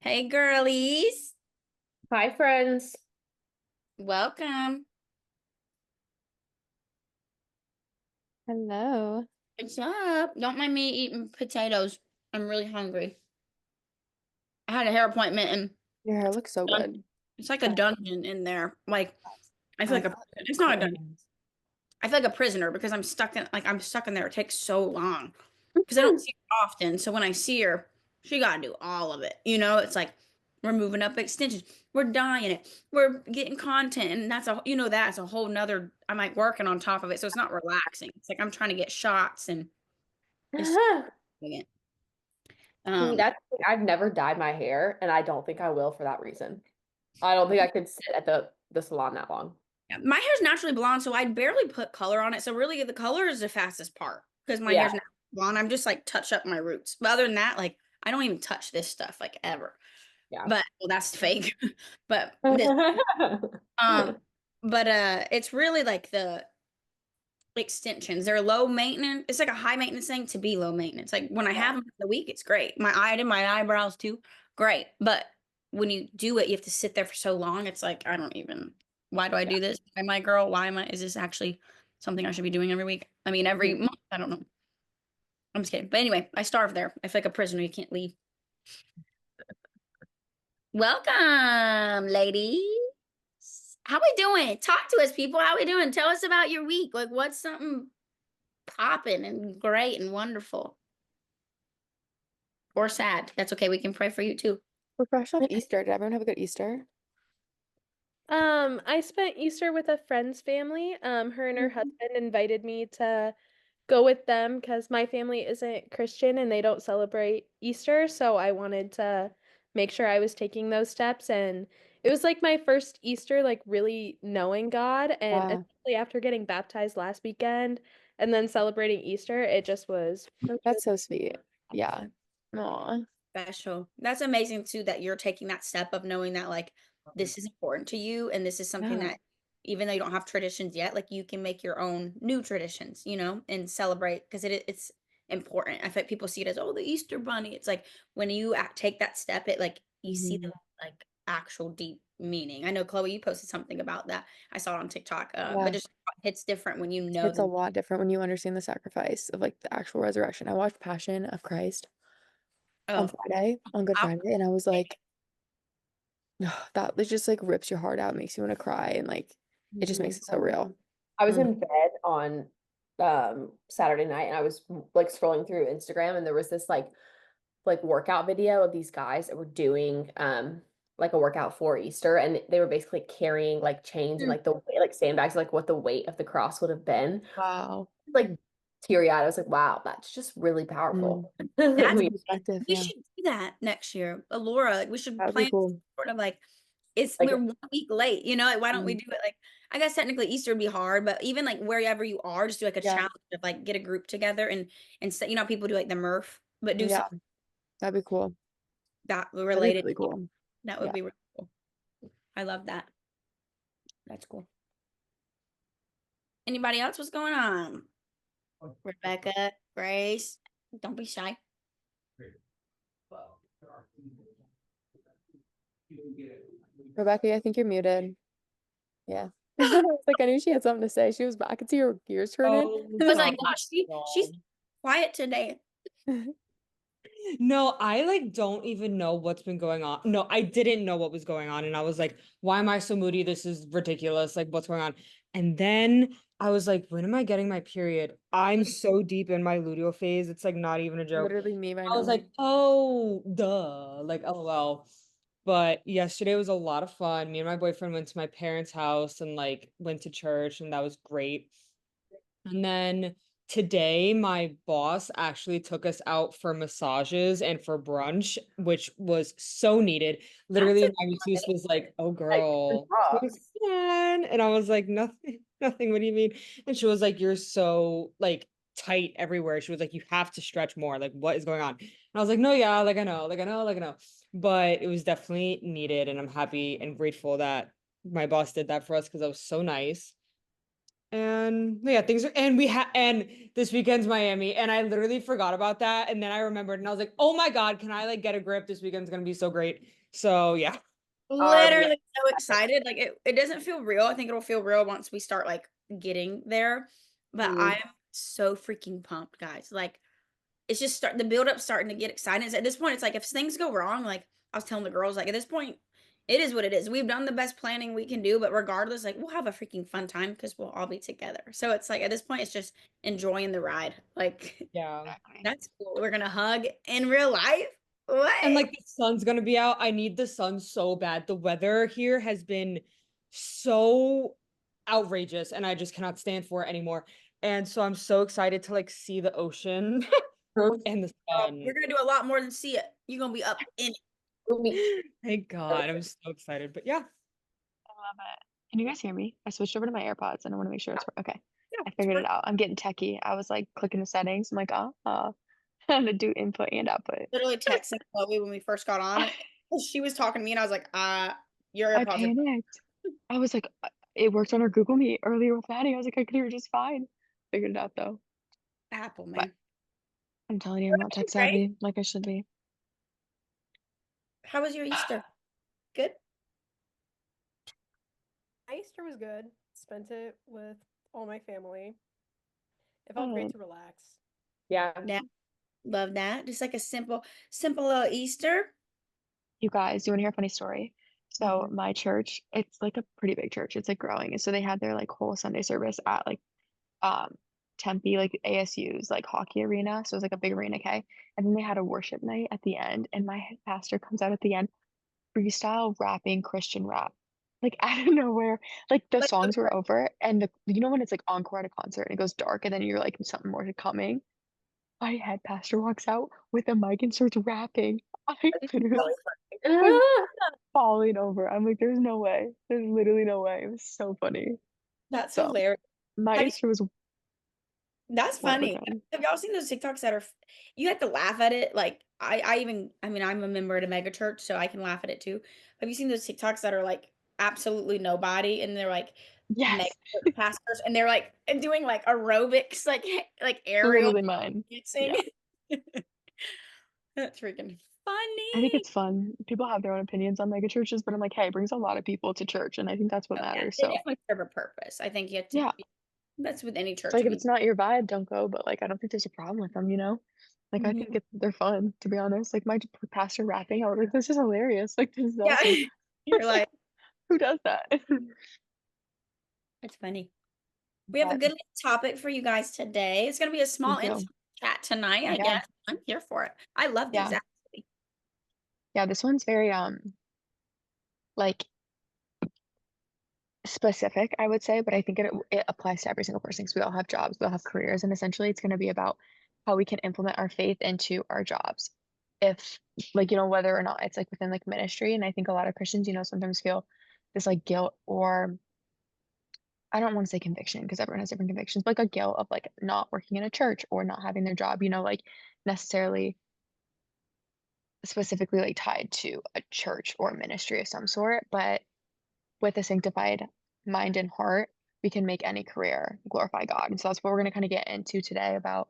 Hey girlies, Hi, friends. welcome. Hello. What's up? Don't mind me eating potatoes. I'm really hungry. I had a hair appointment and Your hair looks so good. it's like a dungeon in there. Like I feel I like thought it it's was not a dungeon. gorgeous. I feel like a prisoner because I'm stuck in there. It takes so long because I don't see her often. So when I see her, she gotta do all of it. It's like we're moving up extensions, we're dyeing it, we're getting content, and that's a whole nother. I'm like working on top of it, so it's not relaxing. It's like I'm trying to get shots and it's significant. See, Um, I've never dyed my hair, and I don't think I will for that reason. I don't think I could sit at the salon that long. yeah, my hair's naturally blonde, so I barely put color on it. So really, the color is the fastest part because my Yeah, hair's naturally blonde. I'm just like touch up my roots, but other than that, like I don't even touch this stuff like ever. yeah. But well, that's fake. But this, um, but it's really like the extensions. They're low maintenance. It's like a high maintenance thing to be low maintenance. Like when I have Yeah, them for the week, it's great. I did my eyebrows too, great. But when you do it, you have to sit there for so long. It's like I don't even. Why do I yeah. do this? Why am I girl? Why am I? Is this actually something I should be doing every week? I mean, every Mhm. month. I don't know. I'm just kidding. But anyway, I starve there. I feel like a prisoner. You can't leave. Welcome, ladies. How we doing? Talk to us, people. How we doing? Tell us about your week. Like, what's something popping and great and wonderful or sad? That's okay. We can pray for you too. We're fresh off Easter. Did everyone have a good Easter? I spent Easter with a friend's family. Her and her Mhm. husband invited me to go with them because my family isn't Christian and they don't celebrate Easter, so I wanted to make sure I was taking those steps. And it was like my first Easter, like really knowing God, and Yeah, especially after getting baptized last weekend and then celebrating Easter, it was that's really so sweet. Yeah. Aw. Special. That's amazing too that you're taking that step of knowing that like this is important to you and this is something Yeah. that even though you don't have traditions yet, like you can make your own new traditions, and celebrate because it's important. I think people see it as the Easter bunny. It's like when you take that step, it like you see the Mhm. like actual deep meaning. I know Chloe, you posted something about that. I saw it on TikTok. But Yeah. just hits different when you know It's a the lot different when you understand the sacrifice of like the actual resurrection. I watched Passion of Christ on oh Friday, on Good I- Friday, and I was like, that it just like rips your heart out, makes you want to cry, and like it just makes Mhm. it so real. I was mm, in bed on Saturday night, and I was like scrolling through Instagram, and there was this like workout video of these guys that were doing like a workout for Easter, and they were basically carrying like chains and mm, like the weight, like sandbags, like what the weight of the cross would have been. Wow. Like teary-eyed. I was like, wow, that's just really Mm. powerful. I that's New mean, perspective, we yeah. should do that next year. Laura, like we should That would be plan cool. sort of like like we're 1 week late, like why don't we Mm. do it like I guess technically Easter would be hard, but even like wherever you are, just do like a Yeah. challenge of like get a group together and say, people do like the Murph, but do Yeah. something That'd be cool. that That'd be related. really cool. That would Yeah. be really cool. I love that. That's cool. Anybody else? What's going on? Rebecca, Grace, don't be shy. Rebecca, I think you're muted. Yeah. I was like, I knew she had something to say. She was back. I could see her gears turning. Oh, I was God. like, gosh, she's quiet today. No, I like don't even know what's been going on. No, I didn't know what was going on. And I was like, why am I so moody? This is ridiculous. Like, what's going on? And then I was like, when am I getting my period? I'm so deep in my luteal phase. It's like not even a joke. Literally me right I was now. like, oh, duh. Like, LOL. But yesterday was a lot of fun. Me and my boyfriend went to my parents' house and like went to church, and that was great. And then today, my boss actually took us out for massages and for brunch, which was so needed. That's Literally, a my masseuse was like, "Oh, good girl, job. what's on?" And I was like, "Nothing, nothing. What do you mean?" And she was like, "You're so like tight everywhere." She was like, "You have to stretch more. Like, what is going on?" And I was like, "No, yeah, like I know, like I know, like I know." But it was definitely needed, and I'm happy and grateful that my boss did that for us because that was so nice. And yeah, things are, and and this weekend's Miami, and I literally forgot about that. And then I remembered and I was like, oh my God, can I like get a grip? This weekend's gonna be so great. So yeah. Yeah. Literally so excited. Like it doesn't feel real. I think it'll feel real once we start like getting there. But Mhm. I am so freaking pumped, guys. Like it's just the build up starting to get excited. At this point, it's like if things go wrong, like I was telling the girls, like at this point, it is what it is. We've done the best planning we can do, but regardless, like we'll have a freaking fun time because we'll all be together. So it's like at this point, it's just enjoying the ride. Like Yeah. Exactly. that's cool. We're gonna hug in real life. And What? like the sun's gonna be out. I need the sun so bad. The weather here has been so outrageous and I just cannot stand for it anymore. And so I'm so excited to like see the ocean and the sun. You're gonna do a lot more than see it. You're gonna be up in it. We'll be- Thank God. I'm so excited. But yeah. I love it. Can you guys hear me? I switched over to my AirPods and I want to make sure it's okay. Yeah, I it's figured it perfect. out. I'm getting techie. I was like clicking the settings. I'm like, trying to do input and output. Literally texting Chloe when we first got on. She was talking to me and I was like, your I AirPods are panicked. I was like, it worked on our Google Meet earlier with Maddie. I was like, I could hear her just fine. Figured it out though. Apple, But man. I'm telling you, I'm not tech Great. savvy like I should be. How was your Easter? Good? My Easter was good. Spent it with all my family. It felt great Good. to relax. Yeah. Yeah. Love that. Just like a simple little Easter. You guys, do you want to hear a funny story? So Mhm. my church, it's like a pretty big church. It's like growing. And so they had their like whole Sunday service at like um Tempe, like ASU's like hockey arena. So it was like a big arena, okay? And then they had a worship night at the end, and my pastor comes out at the end, freestyle rapping Christian rap. Like out of nowhere. Like the Like songs were over and the you know when it's like encore at a concert and it goes dark and then you're like something more coming. My head pastor walks out with a mic and starts rapping. I literally was falling over. I'm like, there's no way. There's literally no way. It was so funny. that's So hilarious. my Have you, Easter was that's one of a funny. kind. Have y'all seen those TikToks that are you have to laugh at it? Like I mean, I'm a member at a mega church, so I can laugh at it too. Have you seen those TikToks that are like absolutely nobody and they're like mega Yes, church pastors and they're like doing like aerobics, like aerial literally mine. dancing? Yeah. That's freaking I think funny. it's fun. People have their own opinions on mega churches, but I'm like, hey, it brings a lot of people to church, and I think that's what Oh, yeah, matters. they So definitely serve a purpose. I think you have to yeah, that's with any it's church. like I if mean, it's not your vibe, don't go. But like, I don't think there's a problem with them, you know? Like, I think mhm. they're fun, to be honest. Like my pastor rapping, I was like, this is hilarious. Like this is Yeah. awesome. You're like, Who does that? that's funny. We have a But good little topic for you guys today. It's gonna be a we small do. intimate chat tonight, I Yeah, guess. I'm here for it. I love these yeah, actually. yeah. This one's very like specific, I would say, but I think it applies to every single person because we all have jobs, we all have careers, and essentially it's going to be about how we can implement our faith into our jobs. If like, you know, whether or not it's like within like ministry, and I think a lot of Christians, you know, sometimes feel this like guilt or I don't want to say conviction because everyone has different convictions, but like a guilt of like not working in a church or not having their job, you know, like necessarily specifically like tied to a church or ministry of some sort, but with a sanctified mind and heart, we can make any career glorify God. And so that's what we're going to kind of get into today about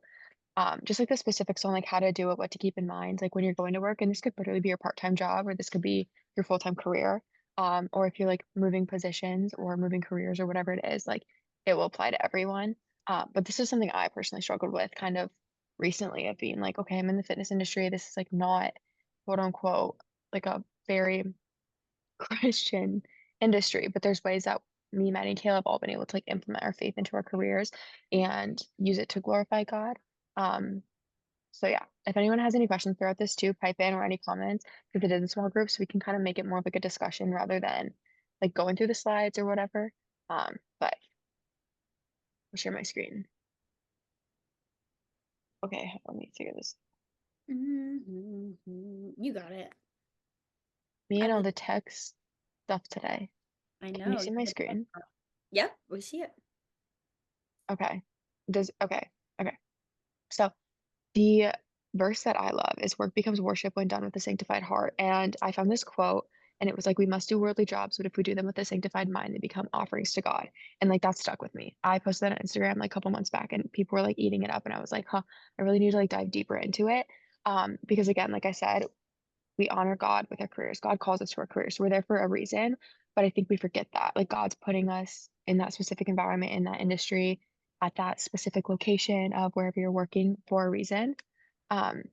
just like the specifics on like how to do it, what to keep in mind, like when you're going to work. And this could literally be your part-time job or this could be your full-time career. Or if you're like moving positions or moving careers or whatever it is, like it will apply to everyone. But this is something I personally struggled with kind of recently of being like, okay, I'm in the fitness industry. This is like not quote unquote like a very Christian industry, but there's ways that me, Maddie, and Caleb all been able to like implement our faith into our careers and use it to glorify God. Um, so yeah, if anyone has any questions throughout this too, pipe in or any comments because it is a small group, so we can kind of make it more of like a discussion rather than like going through the slides or whatever. But I'll share my screen. Okay, let me figure this. You got it. Me I and all believe the text stuff today. I Can you know. see You're my the tech screen? girl. Yep, we see it. Okay. Okay. So the verse that I love is work becomes worship when done with a sanctified heart. And I found this quote and it was like, we must do worldly jobs, but if we do them with a sanctified mind, they become offerings to God. And like that stuck with me. I posted that on Instagram like a couple months back, and people were like eating it up, and I was like, huh, I really need to like dive deeper into it. Because again, like I said, we honor God with our careers. God calls us to our careers. So we're there for a reason. But I think we forget that. Like God's putting us in that specific environment, in that industry, at that specific location of wherever you're working for a reason. Um,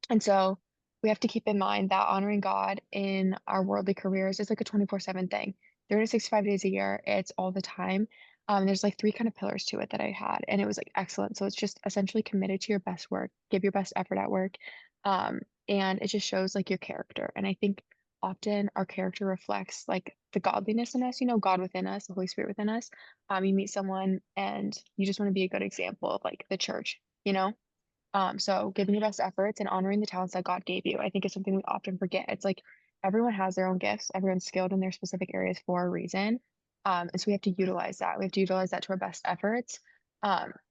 and so we have to keep in mind that honoring God in our worldly careers is like a 24/7 thing. 365 days a year, it's all the time. There's like three kind of pillars to it that I had, and it was like excellent. So it's just essentially committed to your best work, give your best effort at work. And it just shows like your character. And I think often our character reflects like the godliness in us, God within us, the Holy Spirit within us. You meet someone and you just want to be a good example of like the church. So giving your best efforts and honoring the talents that God gave you, I think is something we often forget. It's like everyone has their own gifts, everyone's skilled in their specific areas for a reason. And so we have to utilize that. We have to utilize that to our best efforts.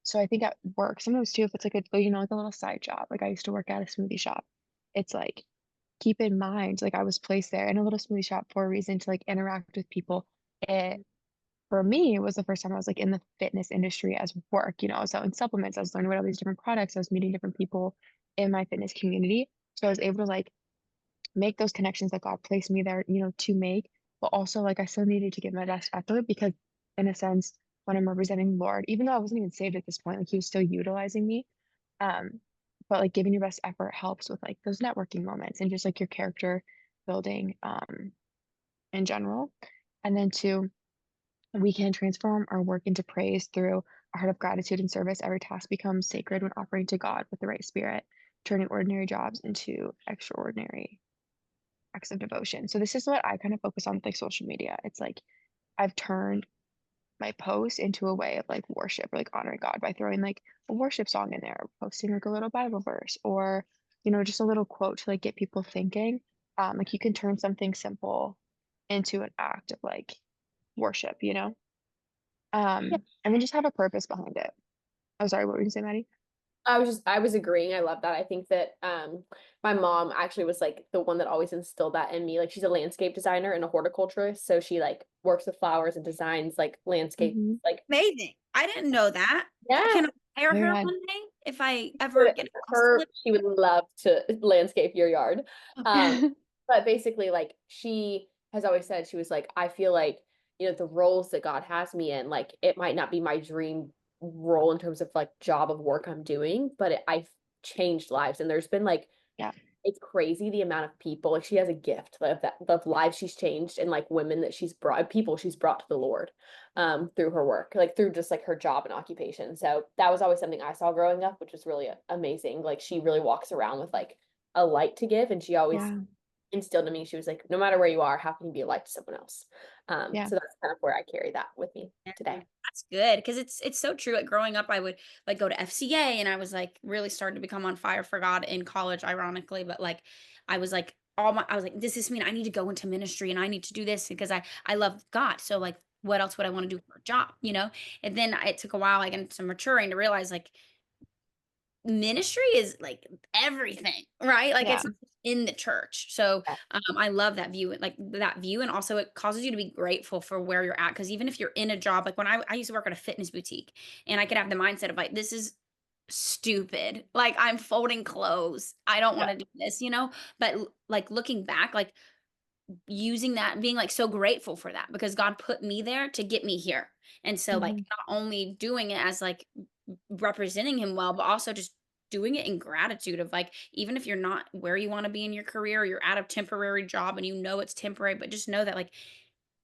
So I think at work, sometimes too, if it's like like a little side job, like I used to work at a smoothie shop. It's like, keep in mind, like I was placed there in a little smoothie shop for a reason to like interact with people. It For me, it was the first time I was like in the fitness industry as work. I was selling supplements, I was learning about all these different products, I was meeting different people in my fitness community. So I was able to like make those connections that God placed me there, to make, but also like I still needed to give my best effort because in a sense, when I'm representing the Lord, even though I wasn't even saved at this point, like he was still utilizing me. Um, but like giving your best effort helps with like those networking moments and just like your character building in general. And then two, we can transform our work into praise through a heart of gratitude and service. Every task becomes sacred when offering to God with the right spirit, turning ordinary jobs into extraordinary acts of devotion. So this is what I kind of focus on with like social media. It's like I've turned my post into a way of like worship or like honoring God by throwing like a worship song in there, posting like a little Bible verse or just a little quote to like get people thinking. Like you can turn something simple into an act of like worship. And then just have a purpose behind it. Oh, sorry, what were you saying, Maddie? I was agreeing. I love that. I think that my mom actually was like the one that always instilled that in me. Like she's a landscape designer and a horticulturist, so she like works with flowers and designs like landscape Mhm. like Amazing. I didn't know that. yeah. Can I hire Very her odd. one day if I ever get a house to Her live? she would love to landscape your yard. But basically like she has always said she was like I feel like the roles that God has me in like it might not be my dream role in terms of like job of work I'm doing, but I've changed lives and there's been like Yeah. it's crazy the amount of people like she has a gift of lives she's changed and like women that people she's brought to the Lord through her work, like through just like her job and occupation. So that was always something I saw growing up, which was really amazing. Like she really walks around with like a light to give, and she always Yeah. instilled in me, she was like, no matter where you are, how can you be a light to someone else? Yeah. So that's kind of where I carry that with me today. That's good because it's so true. Like growing up, I would like go to FCA, and I was like really starting to become on fire for God in college, ironically. But like, I was like I was like, this mean I need to go into ministry and I need to do this because I love God. So like, what else would I want to do for a job? And then it took a while, like, and some maturing to realize like ministry is like everything, right? Like Yeah. it's in the church. So Yeah. I love that view, like that view. And also it causes you to be grateful for where you're at. Cause even if you're in a job, like when I used to work at a fitness boutique and I could have the mindset of like, this is stupid. Like I'm folding clothes. I don't want to do this. But like looking back, like using that, being like so grateful for that because God put me there to get me here. And so like Mhm. not only doing it as like representing him well, but also just doing it in gratitude of like even if you're not where you want to be in your career, or you're at a temporary job and it's temporary, but just know that like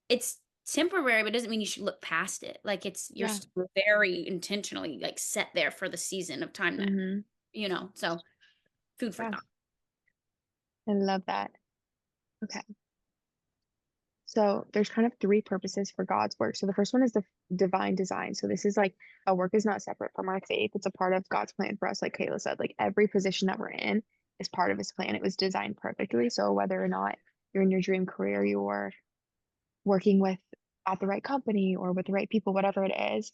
it's temporary, but it doesn't mean you should look past it. Like you're Yeah. still very intentionally like set there for the season of time that Mhm. so food for Yeah. thought. I love that. Okay. So there's kind of three purposes for God's work. So the first one is the divine design. So this is like our work is not separate from our faith. It's a part of God's plan for us. Like Kayla said, like every position that we're in is part of his plan. It was designed perfectly. So whether or not you're in your dream career, you're working with at the right company or with the right people, whatever it is,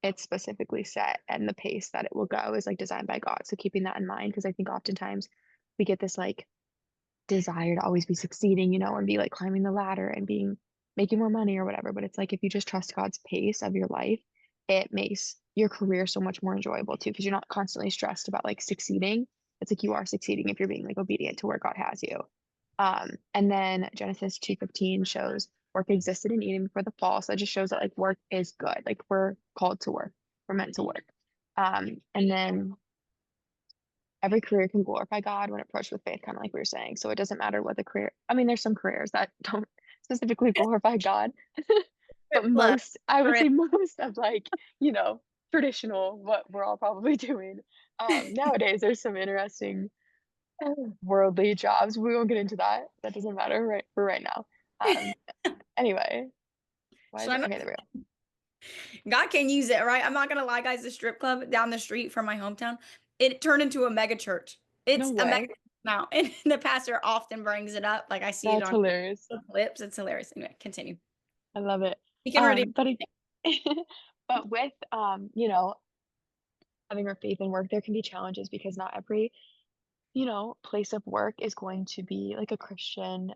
it's specifically set and the pace that it will go is like designed by God. So keeping that in mind, because I think oftentimes we get this like desire to always be succeeding, and be like climbing the ladder and making more money or whatever. But it's like if you just trust God's pace of your life, it makes your career so much more enjoyable too, because you're not constantly stressed about like succeeding. It's like you are succeeding if you're being like obedient to where God has you. And then Genesis 2:15 shows work existed in Eden before the fall. So it just shows that like work is good. Like we're called to work. We're meant to work. And then every career can glorify God when approached with faith, kind of like we were saying. So it doesn't matter what the career, I mean, there's some careers that don't specifically glorify God, but Plus, I would for say most of like, traditional, what we're all probably doing. Nowadays, there's some interesting worldly jobs. We won't get into that. That doesn't matter right for right now. Um, anyway, So I'm not, okay, there we go. God can use it, right? I'm not gonna lie, guys. The strip club down the street from my hometown, it turned into a mega church. It's No a mega way. church now, and the pastor often brings it up. Like I see it That's on hilarious. the clips. It's hilarious. Anyway, continue. I love it. We can redeem. But but with having our faith in work, there can be challenges because not every, place of work is going to be like a Christian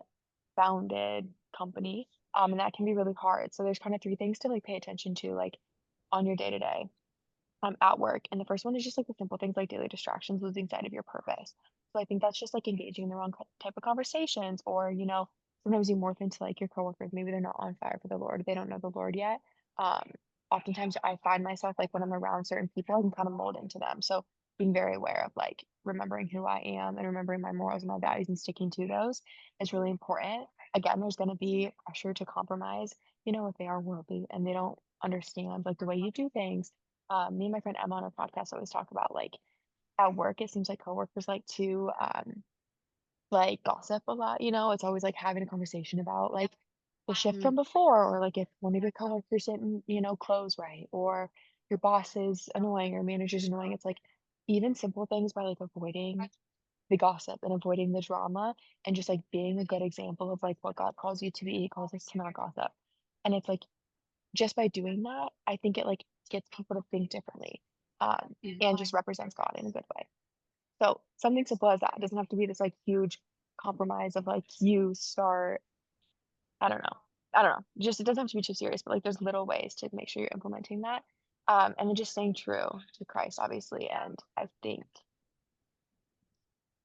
founded company. And that can be really hard. So there's kind of three things to like pay attention to, like on your day to day, at work. And the first one is just like the simple things like daily distractions, losing sight of your purpose. So I think that's just like engaging in the wrong type of conversations, or sometimes you morph into like your coworkers. Maybe they're not on fire for the Lord. They don't know the Lord yet. Um, Oftentimes I find myself like when I'm around certain people, I can kind of mold into them. So being very aware of like remembering who I am and remembering my morals and my values and sticking to those is really important. Again, there's going to be pressure to compromise, if they are worldly and they don't understand like the way you do things. Me and my friend Emma on our podcast always talk about like at work, it seems like coworkers like to like gossip a lot, it's always like having a conversation about like the shift Mm. from before, or like if one of your coworkers didn't, close right, or your boss is annoying or manager's annoying. It's like even simple things by like avoiding the gossip and avoiding the drama and just like being a good example of like what God calls you to be. He calls us to not gossip. And it's like just by doing that, I think it like gets people to think differently, and just represents God in a good way. So something simple as that. It doesn't have to be this like huge compromise of like you start, I don't know. I don't know. Just it doesn't have to be too serious, but like there's little ways to make sure you're implementing that. And then just staying true to Christ, obviously. And I think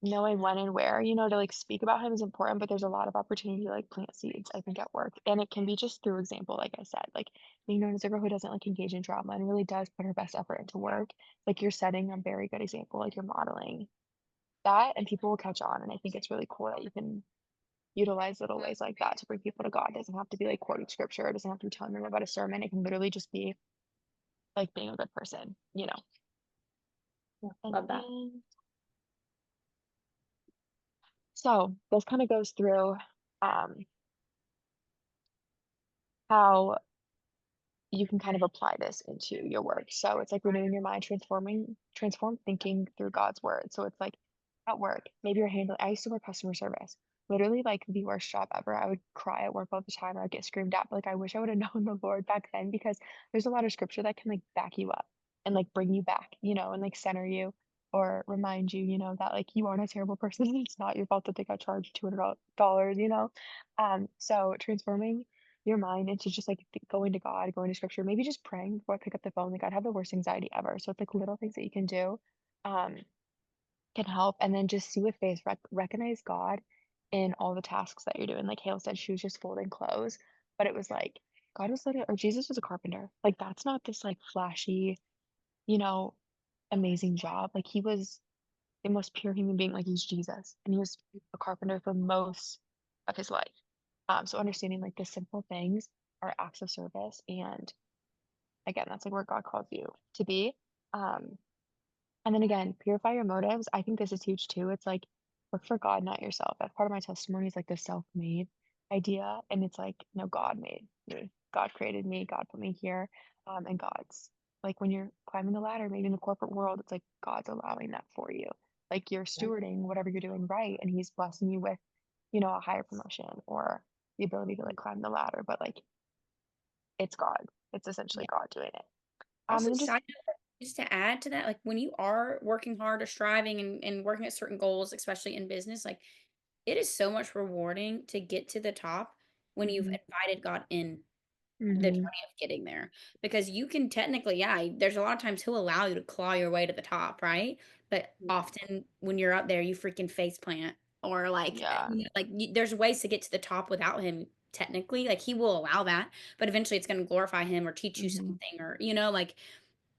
knowing when and where, to like speak about him is important, but there's a lot of opportunity to like plant seeds, I think, at work. And it can be just through example, like I said, like being known as a girl who doesn't like engage in drama and really does put her best effort into work. Like you're setting a very good example, like you're modeling that, and people will catch on. And I think it's really cool that you can utilize little ways like that to bring people to God. It doesn't have to be like quoting scripture, it doesn't have to be telling them about a sermon. It can literally just be like being a good person. Yeah, And love that. then so this kind of goes through um how you can kind of apply this into your work. So it's like renewing your mind, transform thinking through God's word. So it's like at work, maybe you're handling, I used to work customer service, literally like the worst job ever. I would cry at work all the time, or I'd get screamed at. But like I wish I would have known the Lord back then, because there's a lot of scripture that can like back you up and like bring you back, and like center you or remind you, that like you aren't a terrible person. It's not your fault that they got charged $200. So transforming your mind into just like going to God, going to scripture, maybe just praying before I pick up the phone. Like I'd have the worst anxiety ever. So it's like little things that you can do um, can help. And then just see with faith, recognize God in all the tasks that you're doing. Like Hale said, she was just folding clothes, but it was like God was literally, or Jesus was a carpenter. Like that's not this like flashy, you know, amazing job. Like he was the most pure human being. Like he's Jesus, and he was a carpenter for most of his life. So understanding like the simple things are acts of service, and again, that's like where God calls you to be. Um, and then again, purify your motives. I think this is huge too. It's like work for God, not yourself. That's part of my testimony is like the self-made idea, and it's like no, God made me. God created me. God put me here. And God's like when you're climbing the ladder, maybe in the corporate world, it's like God's allowing that for you. Like you're stewarding whatever you're doing right, and He's blessing you with, a higher promotion or the ability to like climb the ladder. But like it's God. It's essentially God doing it. And Also, then just just to add to that, like when you are working hard or striving and working at certain goals, especially in business, like it is so much rewarding to get to the top when you've Mhm. invited God in the Mhm. journey of getting there. Because you can technically, yeah, there's a lot of times he'll allow you to claw your way to the top, right? But Mm. often when you're up there, you freaking face plant or like, Yeah. there's ways to get to the top without him. Technically, like he will allow that, but eventually it's going to glorify him or teach you Mhm. something, or you know, like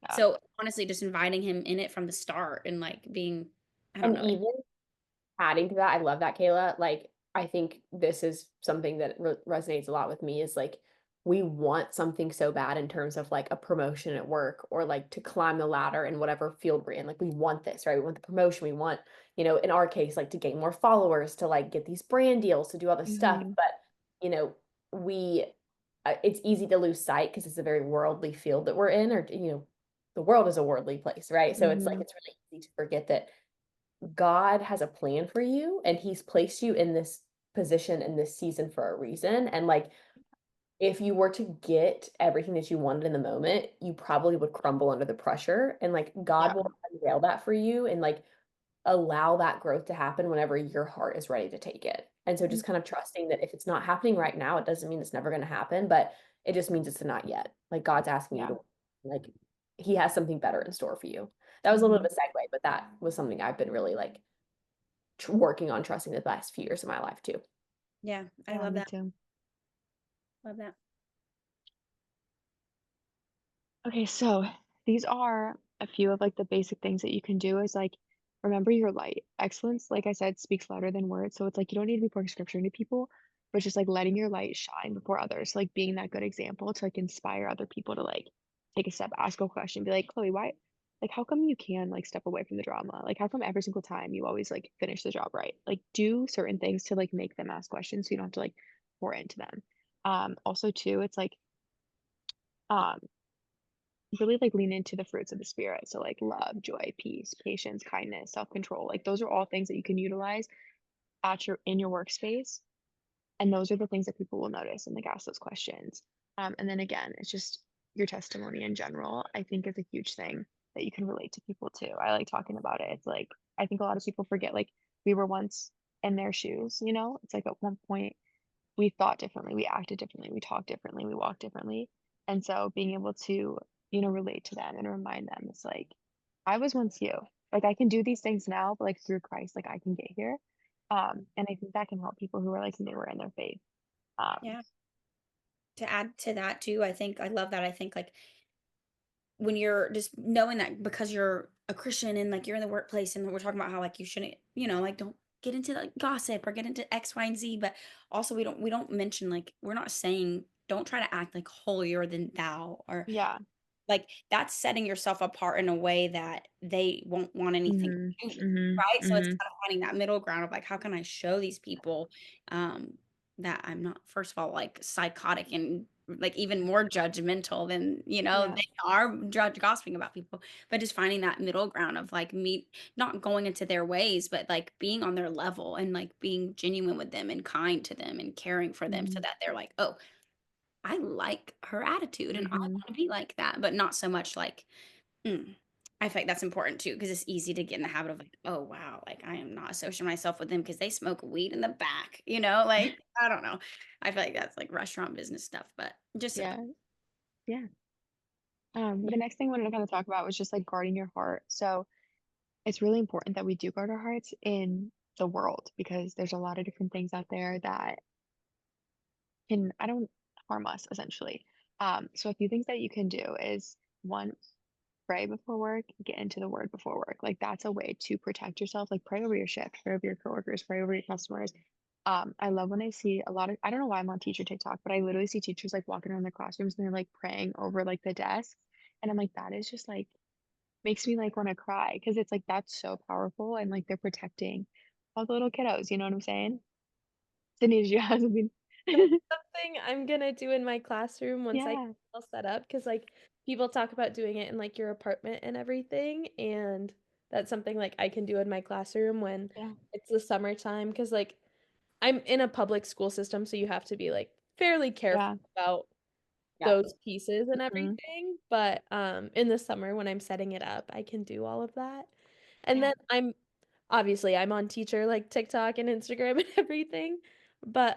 Yeah. so. Honestly, just inviting him in it from the start and like being, I don't And know. even adding to that, I love that, Kayla. Like, I think this is something that resonates a lot with me is like, we want something so bad in terms of like a promotion at work or like to climb the ladder in whatever field we're in. Like, we want this, right? We want the promotion. We want, in our case, like to gain more followers, to like get these brand deals, to do all this stuff. Mhm. But, you know, we, it's easy to lose sight because it's a very worldly field that we're in, or, the world is a worldly place, right? So it's like, Mhm. it's really easy to forget that God has a plan for you and he's placed you in this position in this season for a reason. And like, if you were to get everything that you wanted in the moment, you probably would crumble under the pressure. And like, God Yeah. will unveil that for you and like allow that growth to happen whenever your heart is ready to take it. And so just kind of trusting that if it's not happening right now, it doesn't mean it's never going to happen, but it just means it's not yet. Like, God's asking you Yeah. to, like, he has something better in store for you. That was a little Mhm. bit of a segue, but that was something I've been really like working on trusting the last few years of my life too. Yeah, I Yeah, love me that. too. Love that. Okay, so these are a few of like the basic things that you can do is like remember your light. Excellence, like I said, speaks louder than words. So it's like you don't need to be pouring scripture into people, but just like letting your light shine before others, like being that good example to like inspire other people to like take a step, ask a question, be like, Chloe, why like how come you can like step away from the drama? Like how come every single time you always like finish the job right? Like do certain things to like make them ask questions so you don't have to like pour into them. Also too, it's like um really like lean into the fruits of the spirit. So like love, joy, peace, patience, kindness, self-control. Like those are all things that you can utilize at your in your workspace. And those are the things that people will notice and like ask those questions. And then again, it's just your testimony in general, I think is a huge thing that you can relate to people too. I like talking about it. It's like I think a lot of people forget like we were once in their shoes, you know? It's like at one point we thought differently, we acted differently, we talked differently, we walked differently. And so being able to, relate to them and remind them, it's like, I was once you. Like I can do these things now, but like through Christ, like I can get here. And I think that can help people who are like newer in their faith. Um, Yeah. To add to that too, I think I love that. I think like when you're just knowing that because you're a Christian and like you're in the workplace and we're talking about how like you shouldn't, like don't get into like gossip or get into X, Y, and Z. But also we don't mention like we're not saying don't try to act like holier than thou or yeah. like that's setting yourself apart in a way that they won't want anything Mhm. to do with, Mhm. right? So it's Mhm. kind of finding that middle ground of like, how can I show these people um that I'm not, first of all, like psychotic and like even more judgmental than, Yeah. they are judge gossiping about people, but just finding that middle ground of like me not going into their ways, but like being on their level and like being genuine with them and kind to them and caring for them so Mhm. that they're like, oh, I like her attitude and I Mhm. want to be like that, but not so much like, mm. I feel like that's important too because it's easy to get in the habit of like, oh wow, like I am not associating myself with them because they smoke weed in the back, like I don't know. I feel like that's like restaurant business stuff, but just Yeah. Yeah. The next thing I wanted to kind of talk about was just like guarding your heart. So it's really important that we do guard our hearts in the world because there's a lot of different things out there that can I don't harm us essentially. So a few things that you can do is one, pray before work, get into the word before work. Like that's a way to protect yourself. Like pray over your shift, pray over your coworkers, pray over your customers. I love when I see a lot of I don't know why I'm on teacher TikTok, but I literally see teachers like walking around their classrooms and they're like praying over like the desks. And I'm like, that is just like makes me like want to cry because it's like that's so powerful and like they're protecting all the little kiddos, you know what I'm saying? Sydney, did you have something? That's something I'm gonna do in my classroom once I get Yeah. it all set up because like people talk about doing it in like your apartment and everything, and that's something like I can do in my classroom when Yeah. it's the summertime because like I'm in a public school system, so you have to be like fairly careful Yeah. about Yeah. those pieces and Mhm. everything. But in the summer when I'm setting it up, I can do all of that. And Yeah. then I'm obviously I'm on teacher like TikTok and Instagram and everything. But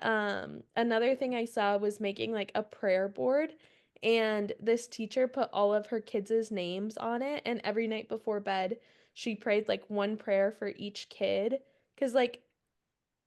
another thing I saw was making like a prayer board, and this teacher put all of her kids' names on it, and every night before bed she prayed like one prayer for each kid. 'Cause like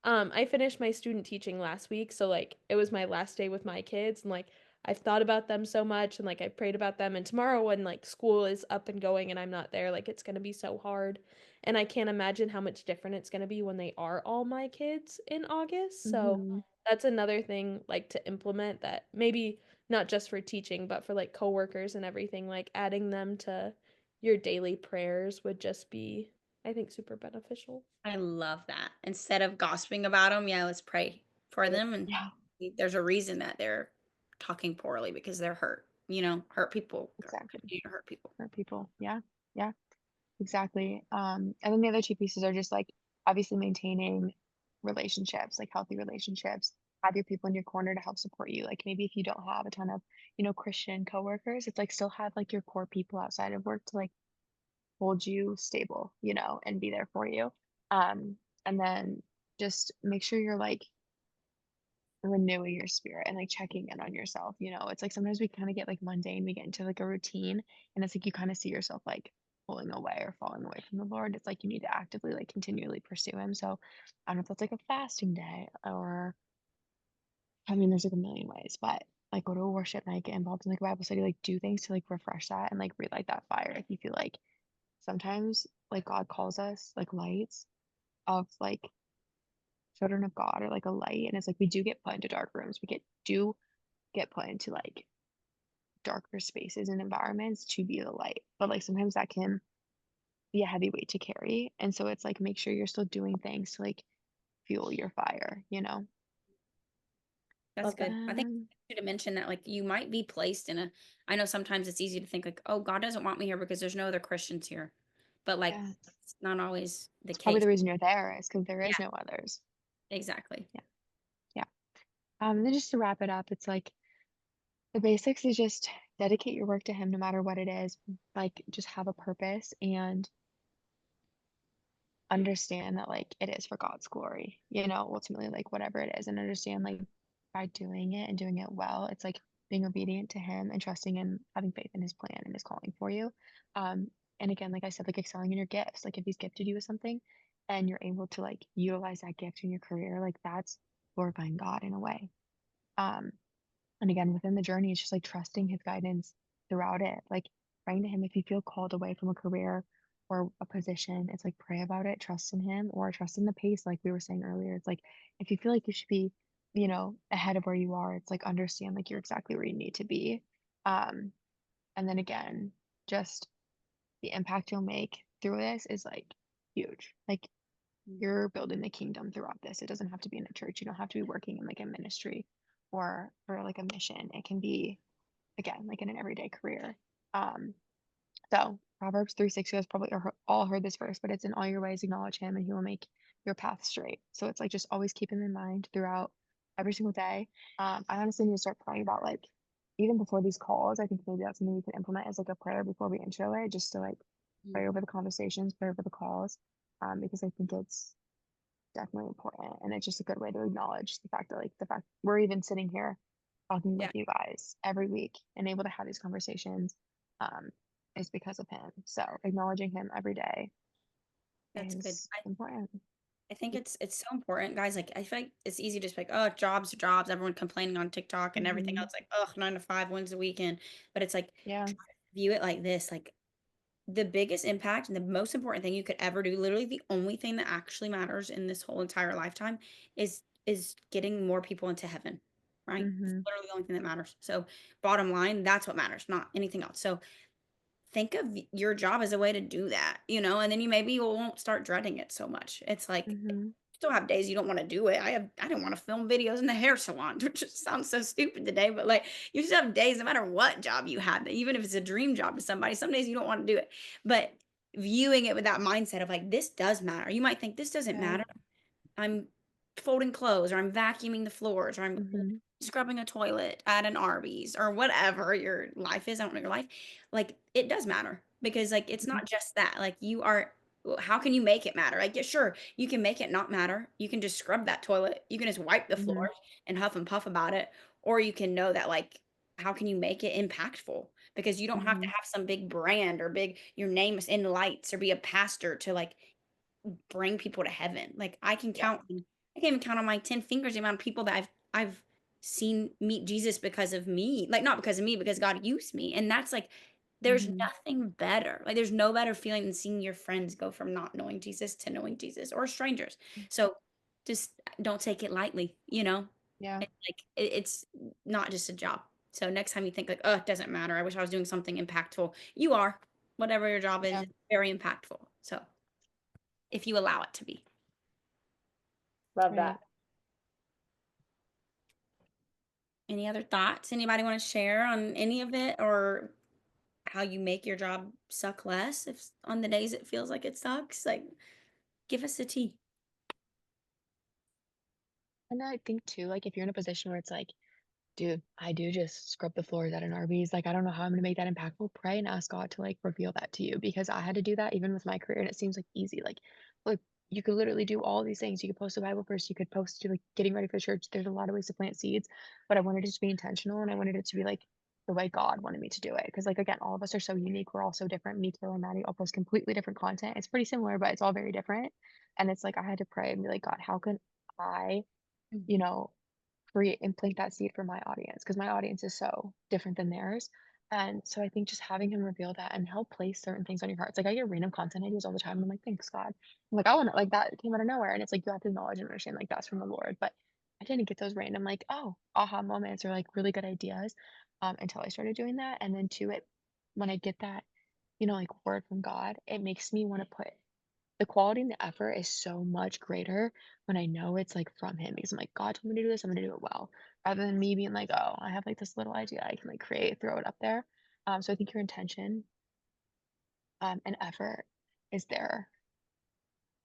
I finished my student teaching last week, so like it was my last day with my kids, and like I've thought about them so much, and like I prayed about them, and tomorrow when like school is up and going and I'm not there, like it's gonna be so hard. And I can't imagine how much different it's gonna be when they are all my kids in August. So Mhm. that's another thing like to implement, that maybe not just for teaching, but for like coworkers and everything, like adding them to your daily prayers would just be, I think, super beneficial. I love that. Instead of gossiping about them, yeah, let's pray for them. And Yeah, there's a reason that they're talking poorly because they're hurt. Hurt people exactly. continue to hurt people. For people. Yeah. Yeah, exactly. And then the other two pieces are just like obviously maintaining relationships, like healthy relationships. Have your people in your corner to help support you. Like maybe if you don't have a ton of, Christian coworkers, it's like still have like your core people outside of work to like hold you stable, and be there for you. And then just make sure you're like renewing your spirit and like checking in on yourself. It's like sometimes we kind of get like mundane, we get into like a routine, and it's like you kind of see yourself like pulling away or falling away from the Lord. It's like you need to actively like continually pursue him. So I don't know if that's like a fasting day, or I mean there's like a million ways, but like go to a worship night, get involved in like a Bible study, like do things to like refresh that and like relight that fire if you feel like sometimes like God calls us like lights of like children of God, or like a light, and it's like we do get put into dark rooms, do get put into like darker spaces and environments to be the light, but like sometimes that can be a heavy weight to carry, and so it's like make sure you're still doing things to like fuel your fire. That's Love that. good. I think um you to mention that like you might be placed in a I know sometimes it's easy to think like, oh, God doesn't want me here because there's no other Christians here. But like yeah, it's not always the it's probably case. the reason you're there is because there Yeah, is no others. exactly. Yeah, yeah. Then just to wrap it up, it's like the basics is just dedicate your work to him no matter what it is. Like just have a purpose and understand that like it is for God's glory, ultimately like whatever it is, and understand like by doing it and doing it well, it's like being obedient to him and trusting and having faith in his plan and his calling for you. Um, and again, like I said, like excelling in your gifts. Like if he's gifted you with something and you're able to like utilize that gift in your career, like that's glorifying God in a way. Um, and again, within the journey, it's just like trusting his guidance throughout it. Like praying to him if you feel called away from a career or a position, it's like pray about it, trust in him, or trust in the pace, like we were saying earlier. It's like if you feel like you should be, ahead of where you are, it's like understand like you're exactly where you need to be. Um, and then again, just the impact you'll make through this is like huge. Like you're building the kingdom throughout this. It doesn't have to be in a church. You don't have to be working in like a ministry or for like a mission. It can be again like in an everyday career. Um, so Proverbs 3:6, you guys probably all heard this verse, but it's in all your ways acknowledge him and he will make your path straight. So it's like just always keep him in mind throughout every single day. I honestly need to start praying about like even before these calls. I think maybe that's something we can implement as like a prayer before we intro it, just to like pray over the conversations, pray over the calls, because I think it's definitely important, and it's just a good way to acknowledge the fact we're even sitting here talking with Yeah, you guys every week and able to have these conversations um is because of him. So acknowledging him every day that's good. is important. I think it's so important, guys. Like I feel like it's easy to just be like, oh, jobs, jobs. Everyone complaining on TikTok and everything Hmm. else, like, oh, 9 to 5, when's the weekend? But it's like Yeah. try to view it like this, like the biggest impact and the most important thing you could ever do, literally the only thing that actually matters in this whole entire lifetime is getting more people into heaven, right? It's Hmm. literally the only thing that matters. So bottom line, that's what matters, not anything else. So think of your job as a way to do that, and then you maybe won't start dreading it so much. It's like Hmm. still have days you don't want to do it. I didn't want to film videos in the hair salon, which just sounds so stupid today, but like you just have days no matter what job you have, that even if it's a dream job to somebody, some days you don't want to do it. But viewing it with that mindset of like this does matter. You might think this doesn't Yeah. matter. I'm folding clothes or I'm vacuuming the floors or I'm Hmm. scrubbing a toilet at an Arby's or whatever your life is. I don't know your life. Like it does matter because like it's not just that. Like you are how can you make it matter? Like, yeah, sure, you can make it not matter. You can just scrub that toilet. You can just wipe the Mhm. floors and huff and puff about it. Or you can know that, like, how can you make it impactful? Because you don't have to Mhm. have some big brand or big your name is in lights or be a pastor to like bring people to heaven. Like Yeah. I can't even count on my 10 fingers the amount of people that I've seen meet Jesus because of me. Like not because of me, because God used me. And that's like there's Mhm. nothing better. Like there's no better feeling than seeing your friends go from not knowing Jesus to knowing Jesus or strangers. So just don't take it lightly, you know? Yeah. It's not just a job. So next time you think like, oh, it doesn't matter. I wish I was doing something impactful. You are. Whatever your job is, Yeah. it's very impactful. So if you allow it to be. Love Right. that. Any other thoughts? Anybody want to share on any of it or how you make your job suck less if on the days it feels like it sucks? Like give us a tea. And I think too, like if you're in a position where it's like, dude, I do just scrub the floors at an Arby's. Like, I don't know how I'm gonna make that impactful. Pray and ask God to like reveal that to you because I had to do that even with my career, and it seems like easy. Like you could literally do all these things. You could post a Bible verse. You could post to like getting ready for church. There's a lot of ways to plant seeds, but I wanted it to be intentional, and I wanted it to be like the way God wanted me to do it. Because like again, all of us are so unique. We're all so different. Me, Taylor, and Maddie all post completely different content. It's pretty similar, but it's all very different. And it's like I had to pray and be like, God, how can I, you know, create and plant that seed for my audience because my audience is so different than theirs. And so I think just having him reveal that and he'll place certain things on your heart. It's like I get random content ideas all the time. And I'm like, thanks, God. I'm like, I want to like that came out of nowhere. And it's like you have to acknowledge and understand like that's from the Lord. But I didn't get those random like, oh, aha moments or like really good ideas until I started doing that. And then to it, when I get that, like word from God, it makes me want to put the quality and the effort is so much greater when I know it's like from him because I'm like, God told me to do this, I'm gonna do it well. Rather than me being like, oh, I have like this little idea I can like create, throw it up there. So I think your intention and effort is there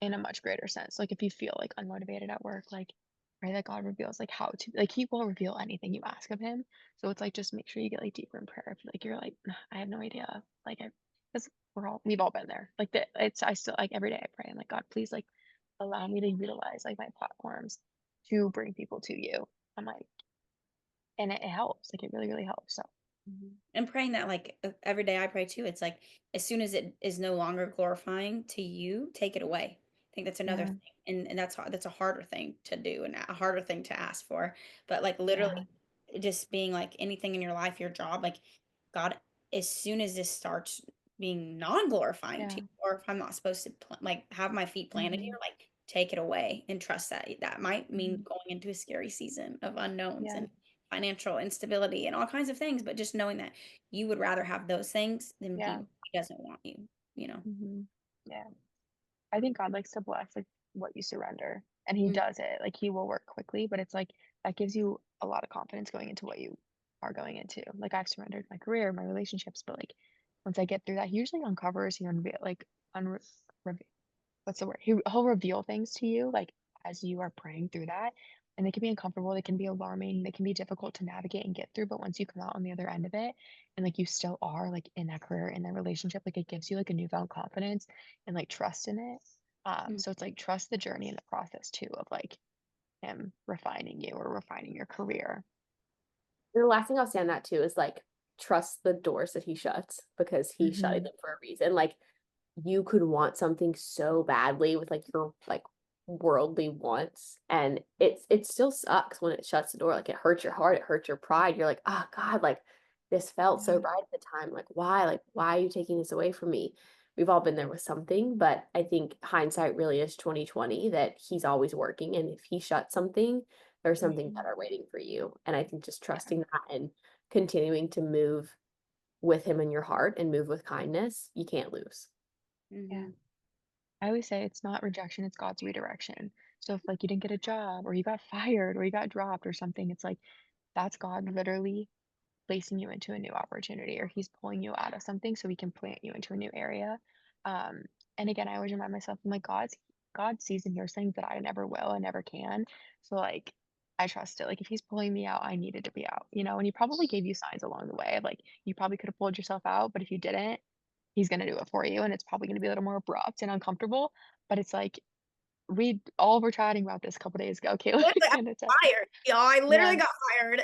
in a much greater sense. Like if you feel like unmotivated at work, like pray that God reveals like how to like he will reveal anything you ask of him. So it's like just make sure you get like deeper in prayer. If like you're like, "Nah, I have no idea. Like I because we've all been there. Like it's I still like every day I pray. I'm like, God, please like allow me to utilize like my platforms to bring people to you. I'm like, and it helps. Like it really, really helps. So And praying that like every day I pray too. It's like as soon as it is no longer glorifying to you, take it away. I think that's another yeah, thing. And that's a harder thing to do and a harder thing to ask for. But like yeah, literally just being like anything in your life, your job, like God, as soon as this starts being non-glorifying to yeah. you, or if I'm not supposed to like have my feet planted Hmm. here, like take it away and trust that that might mean Hmm. going into a scary season of unknowns Yeah, and financial instability and all kinds of things, but just knowing that you would rather have those things than be yeah. where he doesn't want you, you know? Hmm. Yeah. I think God likes to bless like what you surrender, and He Mm. does it. Like He will work quickly, but it's like that gives you a lot of confidence going into what you are going into. Like I've surrendered my career, my relationships, but like once I get through that, He usually uncovers, He unveil like what's the word? He'll reveal things to you like as you are praying through that. And they can be uncomfortable, they can be alarming, they can be difficult to navigate and get through. But once you come out on the other end of it and like you still are like in that career, in that relationship, like it gives you like a newfound confidence and like trust in it. Mm. So it's like trust the journey and the process too of like him refining you or refining your career. And the last thing I'll say on that too is like trust the doors that he shuts because he's shutting Hmm. them for a reason. Like you could want something so badly with like your like worldly wants and it still sucks when it shuts the door. Like it hurts your heart, it hurts your pride. You're like, oh God, like this felt so Yeah. right at the time. Like why are you taking this away from me? We've all been there with something, but I think hindsight really is 2020 that he's always working. And if he shuts something, there's something Hmm. better waiting for you. And I think just Yeah. trusting that and continuing to move with him in your heart and move with kindness, you can't lose. Yeah. Mhm. I always say it's not rejection, it's God's redirection. So if like you didn't get a job or you got fired or you got dropped or something, it's like that's God literally placing you into a new opportunity or he's pulling you out of something so he can plant you into a new area. Um, and again, I always remind myself, I'm like, God sees and hears things that I never will and never can. So like I trust it. Like if he's pulling me out, I needed to be out, and he probably gave you signs along the way. Like you probably could have pulled yourself out, but if you didn't, he's gonna do it for you, and it's probably gonna be a little more abrupt and uncomfortable, but it's like, we all were chatting about this a couple days ago, Kayla, Literally, I and it's got fired. Y'all, I literally yeah, got fired.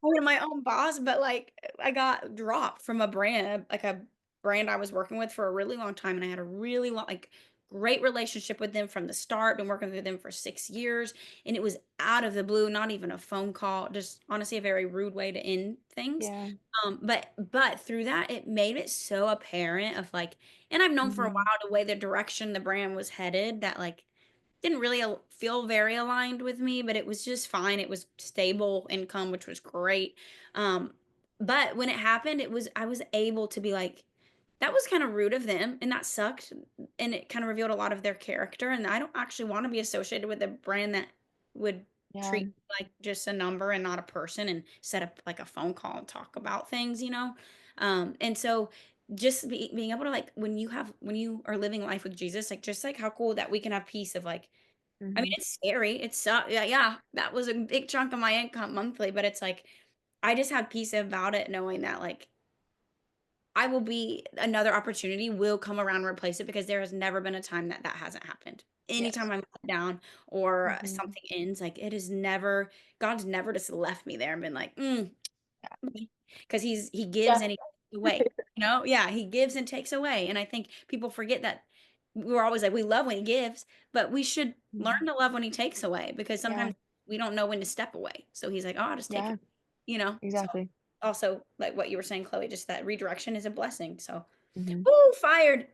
I mean, my own boss, but like I got dropped from a brand, like a brand I was working with for a really long time, and I had a really long, like great relationship with them from the start. Been working with them for 6 years, and it was out of the blue, not even a phone call, just honestly a very rude way to end things. yeah, But through that, it made it so apparent of like, and I've known for a mhm, while the way the direction the brand was headed that like didn't really feel very aligned with me, but it was just fine. It was stable income, which was great. Um, but when it happened, I was able to be like, that was kind of rude of them, and that sucked. And it kind of revealed a lot of their character. And I don't actually want to be associated with a brand that would yeah, treat me like just a number and not a person and set up like a phone call and talk about things, you know? And so just being able to like when you are living life with Jesus, like just like how cool that we can have peace of like I mean, mhm, it's scary. It's yeah, yeah, that was a big chunk of my income monthly, but it's like I just have peace about it knowing that like I will be another opportunity will come around and replace it because there has never been a time that that hasn't happened. yes, Anytime I'm let down or mhm, something ends, like it is never God's never just left me there and been like, yeah, because he gives Yeah. and he takes away. You know, yeah, he gives and takes away. And I think people forget that we're always like we love when he gives, but we should learn mhm, to love when he takes away because yeah, sometimes we don't know when to step away. So he's like, oh, I'll just take it, yeah, you know. So exactly, also like what you were saying, Chloe, just that redirection is a blessing. So mhm, ooh, fired.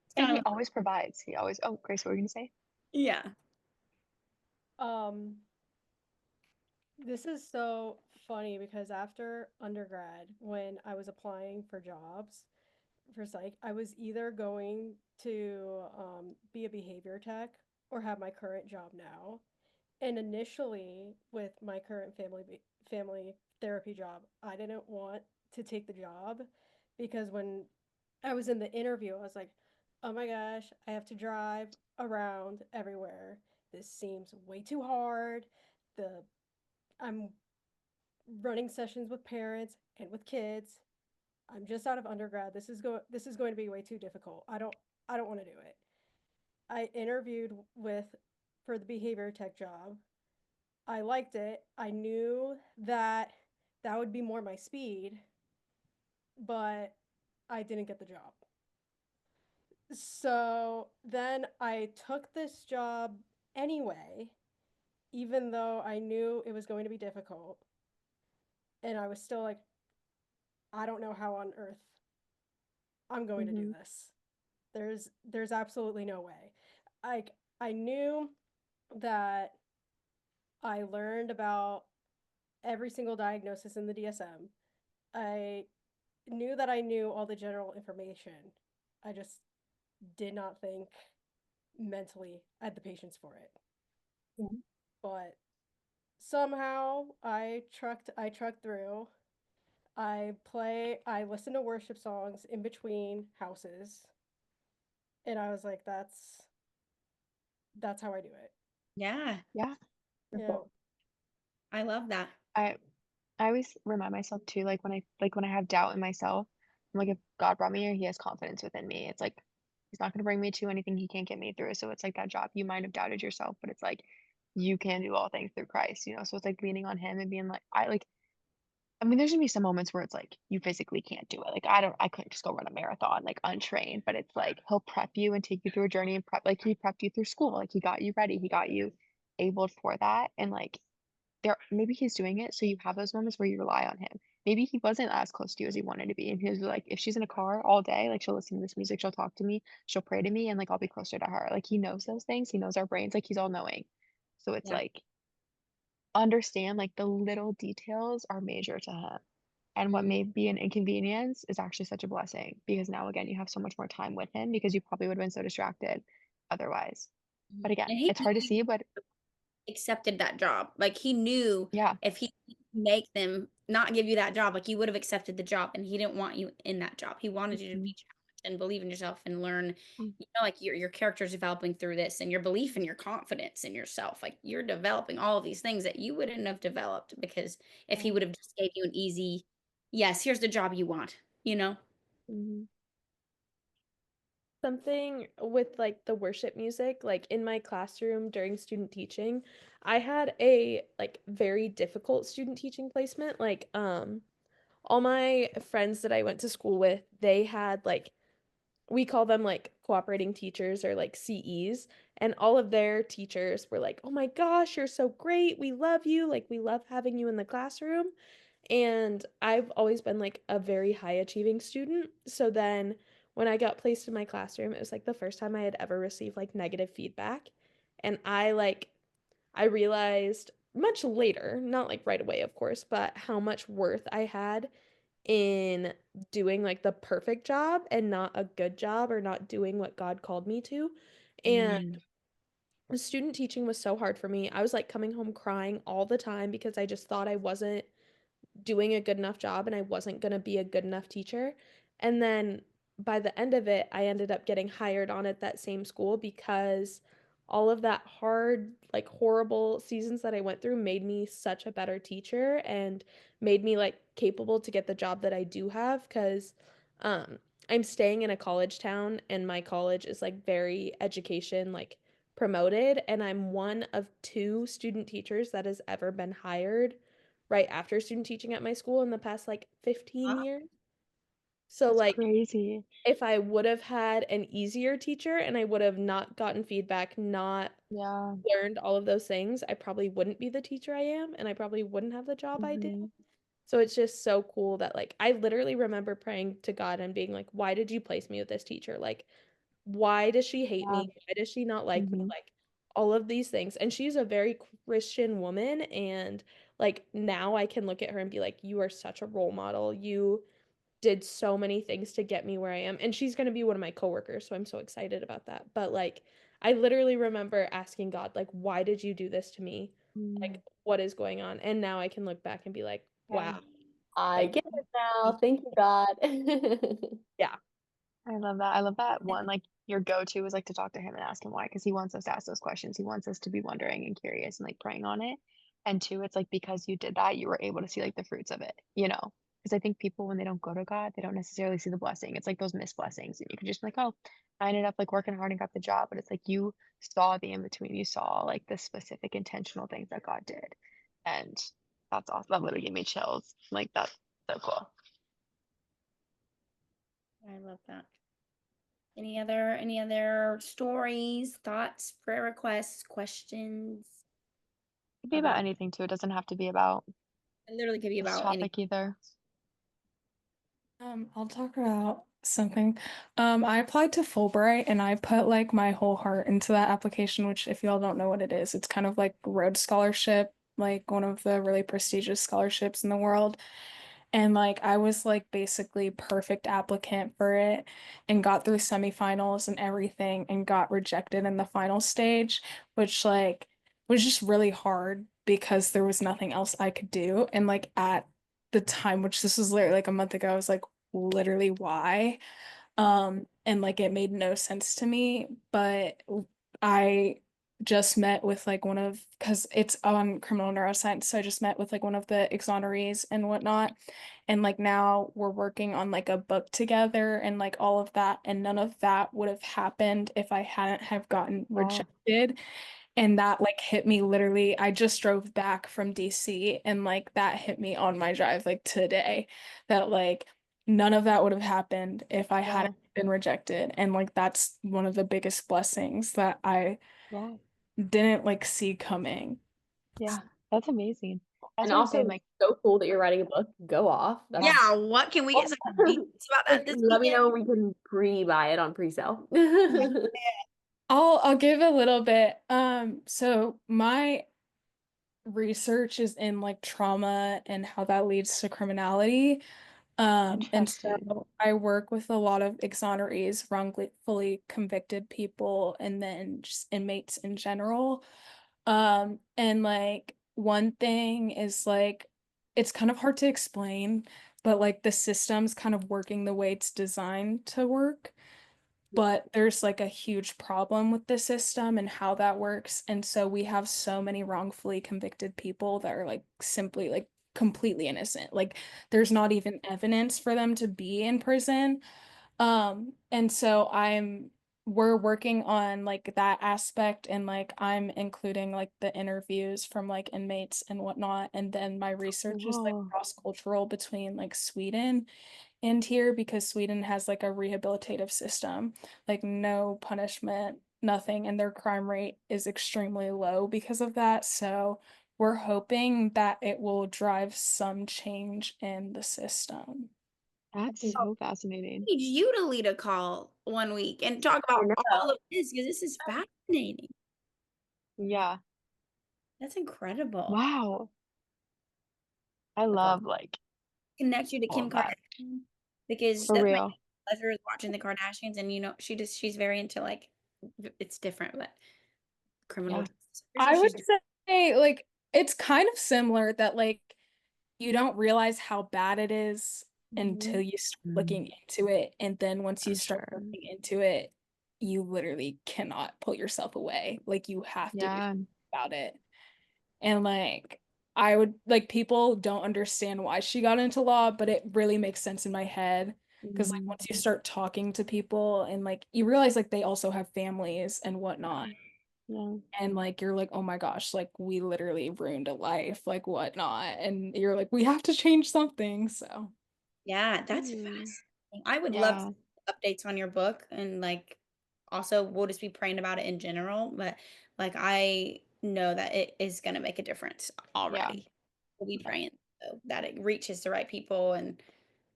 It's and kind he of always provides, he always oh, Grace, what were you gonna say? yeah. Um, this is so funny because after undergrad, when I was applying for jobs for psych, I was either going to be a behavior tech or have my current job now. And initially, with my current family therapy job, I didn't want to take the job because when I was in the interview, I was like, "Oh my gosh, I have to drive around everywhere. This seems way too hard. The I'm running sessions with parents and with kids. I'm just out of undergrad. This is going to be way too difficult. I don't want to do it." I interviewed with for the behavior tech job. I liked it. I knew that that would be more my speed, but I didn't get the job. So then I took this job anyway, even though I knew it was going to be difficult. And I was still like, I don't know how on earth I'm going to do Mhm, this. There's absolutely no way. Like I knew that I learned about every single diagnosis in the DSM. I knew that I knew all the general information. I just did not think mentally I had the patience for it. yeah, But somehow I trucked through. I listen to worship songs in between houses and I was like that's how I do it. Yeah. yeah, That's You know, cool. I love that. I I always remind myself too, like when I have doubt in myself, I'm like, if God brought me here, He has confidence within me. It's like He's not gonna bring me to anything He can't get me through. So it's like that job, you might have doubted yourself, but it's like you can do all things through Christ, you know. So it's like leaning on Him and being like, I mean, there's gonna be some moments where it's like you physically can't do it. Like I couldn't just go run a marathon like untrained, but it's like He'll prep you and take you through a journey and prep like He prepped you through school. Like He got you ready, He got you able for that, and like there maybe he's doing it so you have those moments where you rely on him. Maybe he wasn't as close to you as he wanted to be, and he was like, if she's in a car all day, like she'll listen to this music, she'll talk to me, she'll pray to me, and like I'll be closer to her. Like he knows those things, he knows our brains, like he's all knowing. So it's Yeah. like understand like the little details are major to him. And what may be an inconvenience is actually such a blessing because now again you have so much more time with him because you probably would have been so distracted otherwise. But again, And he it's hard to see, but accepted that job. Like he knew yeah. if he could make them not give you that job, like you would have accepted the job and he didn't want you in that job. He wanted you to be Mhm. challenged and believe in yourself and learn, Mm. you know, like your character's developing through this and your belief and your confidence in yourself. Like you're developing all of these things that you wouldn't have developed because if he Yeah. would have just gave you an easy, yes, here's the job you want, you know? Mhm. Something with like the worship music, like in my classroom during student teaching, I had a like very difficult student teaching placement. Like, all my friends that I went to school with, they had like we call them like cooperating teachers or like CEs, and all of their teachers were like, "Oh my gosh, you're so great. We love you. Like we love having you in the classroom." And I've always been like a very high achieving student. So then when I got placed in my classroom, it was like the first time I had ever received like negative feedback. And I realized much later, not like right away, of course, but how much worth I had in doing like the perfect job and not a good job or not doing what God called me to. And Mm. student teaching was so hard for me. I was like coming home crying all the time because I just thought I wasn't doing a good enough job and I wasn't going to be a good enough teacher. And then by the end of it, I ended up getting hired on at that same school because all of that hard, like horrible seasons that I went through made me such a better teacher and made me like capable to get the job that I do have because um I'm staying in a college town and my college is like very education like promoted and I'm one of two student teachers that has ever been hired right after student teaching at my school in the past like 15 Wow. years. So That's like crazy. if I would have had an easier teacher and I would have not gotten feedback, not Yeah. learned all of those things, I probably wouldn't be the teacher I am and I probably wouldn't have the job I do. hmm So it's just so cool that like I literally remember praying to God and being like, why did you place me with this teacher? Like, why does she hate Yeah. me? Why does she not like me? hmm Like all of these things. And she's a very Christian woman and like now I can look at her and be like, you are such a role model. You did so many things to get me where I am. And she's going to be one of my coworkers, so I'm so excited about that. But like I literally remember asking God like, why did you do this to me? Like what is going on? And now I can look back and be like, Yeah. wow. I Like get it now. Thank you, God. yeah. I love that. I love that one. Like your go-to is like to talk to him and ask him why, because he wants us to ask those questions. He wants us to be wondering and curious and like praying on it. And two, it's like because you did that, you were able to see like the fruits of it, you know? Because I think people when they don't go to God, they don't necessarily see the blessing. It's like those missed blessings. And you can just be like, oh, I ended up like working hard and got the job. But it's like you saw the in between. You saw like the specific intentional things that God did. And that's awesome. That literally gave me chills. Like that's so cool. I love that. Any other stories, thoughts, prayer requests, questions It could be about about anything too. It doesn't have to be about it literally could be this about any topic either. I'll talk about something. I applied to Fulbright and I put like my whole heart into that application, which if y'all don't know what it is, it's kind of like Rhodes Scholarship, like one of the really prestigious scholarships in the world. And like I was like basically perfect applicant for it and got through semifinals and everything and got rejected in the final stage, which like was just really hard because there was nothing else I could do. And like at the time, which this was literally like a month ago, I was like, literally why? And like it made no sense to me, but I just met with like one of because it's on criminal neuroscience, so I just met with like one of the exonerees and whatnot. And like now we're working on like a book together and like all of that. And none of that would have happened if I hadn't have gotten Wow. rejected. And that like hit me literally. I just drove back from DC and like that hit me on my drive like today that like none of that would have happened if I Yeah. hadn't been rejected. And like that's one of the biggest blessings that I Yeah. didn't like see coming. Yeah. That's amazing. That's And what I'm also, saying. it's Like, so cool that you're writing a book. Go off. That's Yeah, what can we get some details about that this Let me weekend? know we can pre-buy it on pre-sale. I'll give a little bit. So my research is in like trauma and how that leads to criminality. And interesting. so I work with a lot of exonerees, wrongfully convicted people, and then just inmates in general. And like one thing is like it's kind of hard to explain, but like the system's kind of working the way it's designed to work. But there's like a huge problem with the system and how that works. And so we have so many wrongfully convicted people that are like simply like completely innocent. Like there's not even evidence for them to be in prison. And so we're working on like that aspect, and like I'm including like the interviews from like inmates and whatnot. And then my research is like Whoa. cross-cultural between like Sweden and here, because Sweden has like a rehabilitative system, like no punishment, nothing, and their crime rate is extremely low because of that. So we're hoping that it will drive some change in the system. That's think- so fascinating. Need you to lead a call one week and talk I about know. all of this because this is fascinating. Yeah. That's incredible. Wow. I That's love awesome. like Connect you to all Kim of that. Kardashian because For that's my real. pleasure is watching the Kardashians, and she's very into like it's different, but criminal Yeah. justice. I would She's say like it's kind of similar that like you don't realize how bad it is until you start looking into it, and then once you For start sure. looking into it, you literally cannot pull yourself away. Like you have to do Yeah. something about it. And like I would like people don't understand why she got into law, but it really makes sense in my head. Because like Mhm. once you start talking to people and like you realize like they also have families and whatnot. Yeah. And like you're like, oh my gosh, like we literally ruined a life, like whatnot. And you're like, we have to change something. So yeah, that's Mm. fascinating. I would Yeah. love updates on your book, and like also we'll just be praying about it in general, but like I know that it is going to make a difference already. We'll be praying so that it reaches the right people, and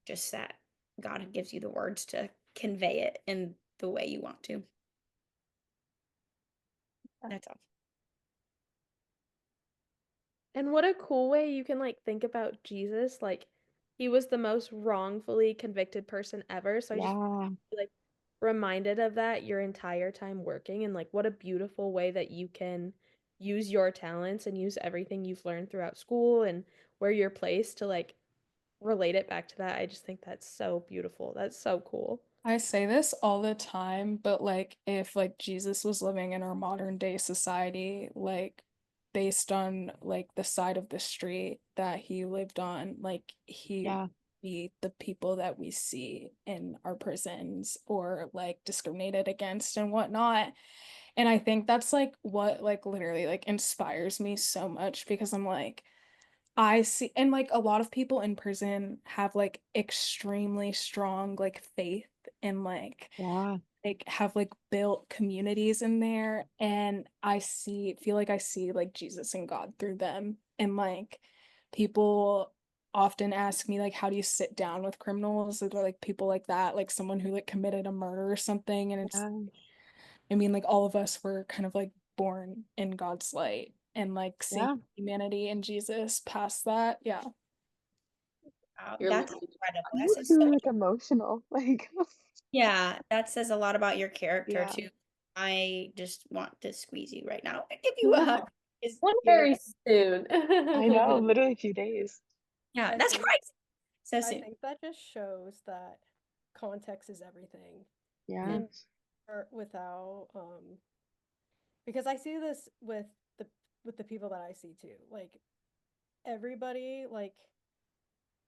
just that God gives you the words to convey it in the way you want to. That's all. And what a cool way you can like think about Jesus. Like he was the most wrongfully convicted person ever. So I just Yeah. like reminded of that your entire time working, and like what a beautiful way that you can use your talents and use everything you've learned throughout school and where you're placed to like relate it back to that. I just think that's so beautiful. That's so cool. I say this all the time, but like if like Jesus was living in our modern day society, like based on like the side of the street that he lived on, like he Yeah. be the people that we see in our prisons or like discriminated against and whatnot. And I think that's like what like literally like inspires me so much, because I'm like I see, and like a lot of people in prison have like extremely strong like faith and Yeah. like have like built communities in there, and feel like I see like Jesus and God through them. And like people often ask me like how do you sit down with criminals or like people like that, like someone who like committed a murder or something. And it's Yeah. I mean like all of us were kind of like born in God's light, and like seeing Yeah. humanity and Jesus past that. Yeah. Wow, You're that's literally- incredible. I'm That says feeling so like emotional. Like yeah, that says a lot about your character Yeah. too. I just want to squeeze you right now and give you a Yeah. hug. 'Cause One you're- very soon. I know, literally a few days. yeah, I that's think- crazy. So I soon. think that just shows that context is everything. Yeah. And or without because I see this with the people that I see too. Like everybody like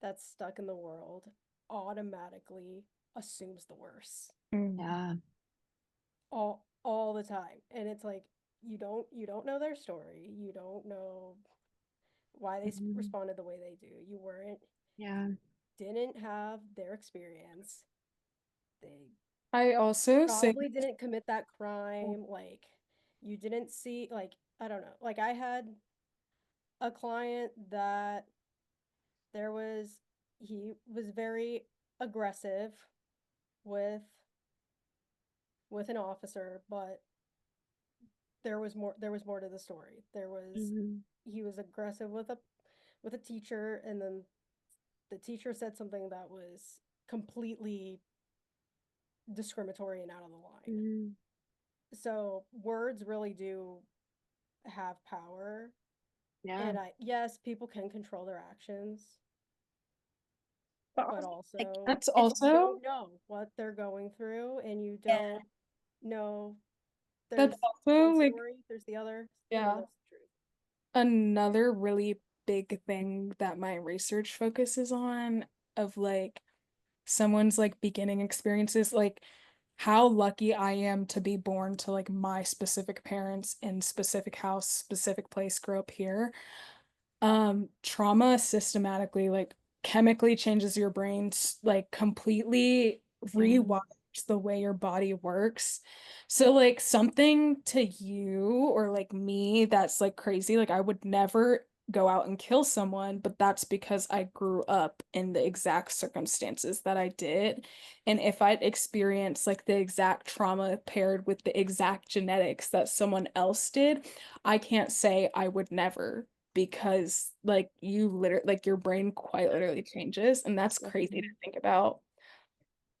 that's stuck in the world automatically assumes the worst Yeah. all the time. And it's like you don't know their story. You don't know why they Mhm. responded the way they do. You Yeah. didn't have their experience. They I also say probably didn't commit that crime. Like you didn't see like I don't know. Like I had a client that he was very aggressive with an officer, but there was more to the story. Mhm. He was aggressive with a teacher, and then the teacher said something that was completely discriminatory and out of the line. Mhm. So words really do have power. Yeah. And yes, people can control their actions, But but also, like, also that's you also don't know what they're going through, and you Yeah. don't know that's there's also one like story, there's the other, Yeah. that's the truth. another really big thing that my research focuses on of like someone's like beginning experiences, like how lucky I am to be born to like my specific parents in specific house, specific place, grow up here. Trauma systematically like chemically changes your brains, like completely rewires the way your body works. So like something to you or like me that's like crazy, like I would never go out and kill someone, but that's because I grew up in the exact circumstances that I did. And if I'd experienced like the exact trauma paired with the exact genetics that someone else did, I can't say I would never, because like you literally like your brain quite literally changes, and that's crazy to think about.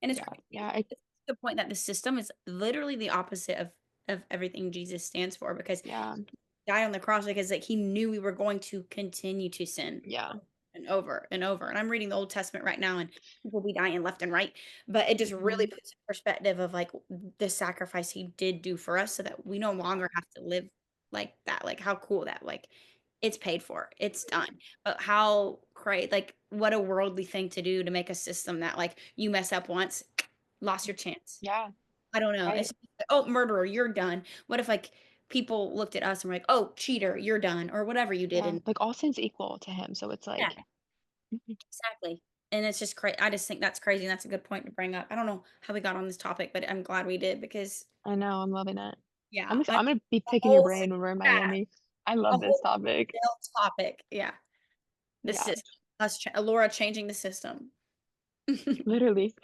And it's Yeah, it's the point that the system is literally the opposite of everything Jesus stands for, because yeah, he died on the cross because like he knew we were going to continue to sin yeah. and over and over. And I'm reading the Old Testament right now, and people be dying left and right. But it just really puts in perspective of like the sacrifice he did do for us so that we no longer have to live like that. Like how cool that like it's paid for. It's done. But how great, like what a worldly thing to do to make a system that like you mess up once, lost your chance. Yeah, I don't know. right. It's like, oh, murderer, you're done. What if like people looked at us and were like, oh, cheater, you're done, or whatever you did, Yeah, and like all sin's equal to him, so it's yeah, like, exactly. And it's just crazy. I just think that's crazy, and that's a good point to bring up. I don't know how we got on this topic, but I'm glad we did because I know, I'm loving it. yeah, I'm gonna be a picking your whole brain when we're in yeah, Miami. I a love this whole topic. real topic. Yeah, the Yeah, system. Laura changing the system. literally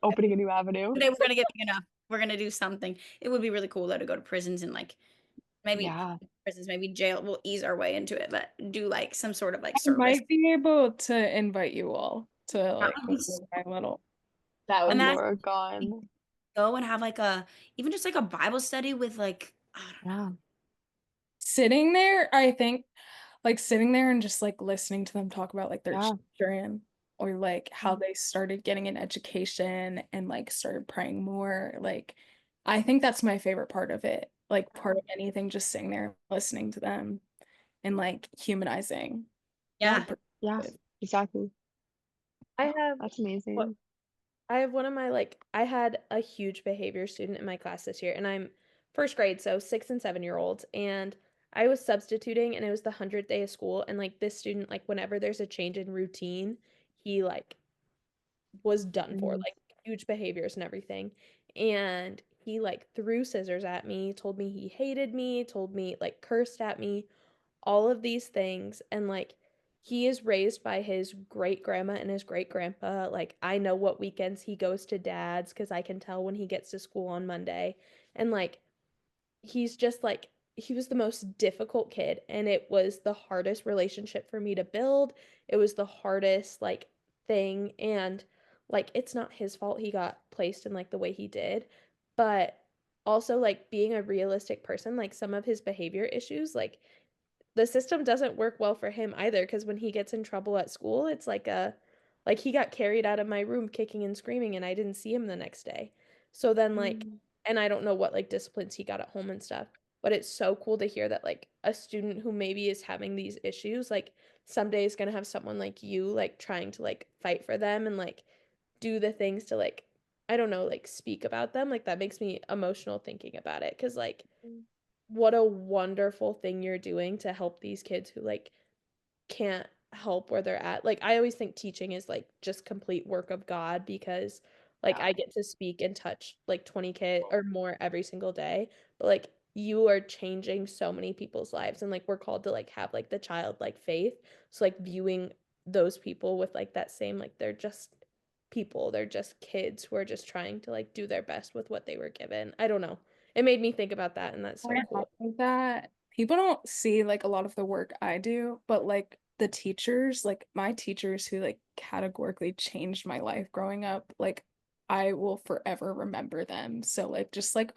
opening a new avenue. One day we're gonna get big enough. We're gonna do something. It would be really cool though to go to prisons and like maybe Yeah, prisons, maybe jail. We'll ease our way into it, but do like some sort of like I service. might be able to invite you all to That like would be so my little That with would and be that's Laura gone. go and have like a even just like a Bible study with like I don't know. Yeah, sitting there. I think like sitting there and just like listening to them talk about like their yeah, children or like how they started getting an education and like started praying more. Like I think that's my favorite part of it. Like part of anything, just sitting there listening to them and like humanizing Yeah. their yeah, perspective. exactly. I have That's what amazing. I have one of my like I had a huge behavior student in my class this year, and I'm first grade, so 6 and 7 year olds, and I was substituting, and it was the 100th day of school, and like this student, like whenever there's a change in routine, he like was done for, Mhm. like huge behaviors and everything. And he like threw scissors at me, told me he hated me, told me like cursed at me, all of these things. And like he is raised by his great grandma and his great grandpa. Like I know what weekends he goes to dad's because I can tell when he gets to school on Monday. And like he's just like he was the most difficult kid, and it was the hardest relationship for me to build. It was the hardest like thing, and like it's not his fault he got placed in like the way he did, but also like being a realistic person, like some of his behavior issues, like the system doesn't work well for him either, because when he gets in trouble at school, it's like he got carried out of my room kicking and screaming, and I didn't see him the next day. So then like Mm. and I don't know what like disciplines he got at home and stuff, but it's so cool to hear that like a student who maybe is having these issues like someday is going to have someone like you like trying to like fight for them and like do the things to like I don't know, like speak about them. Like that makes me emotional thinking about it, cuz like what a wonderful thing you're doing to help these kids who like can't help where they're at. Like I always think teaching is like just complete work of God, because like Yeah, I get to speak and touch like 20 kids or more every single day, but like you are changing so many people's lives, and like we're called to like have like the childlike faith. So like viewing those people with like that same like they're just people, they're just kids who are just trying to like do their best with what they were given. I don't know. It made me think about that, and that's so On cool. top of that, people don't see like a lot of the work I do, but like the teachers, like my teachers who like categorically changed my life growing up, like I will forever remember them. So like just like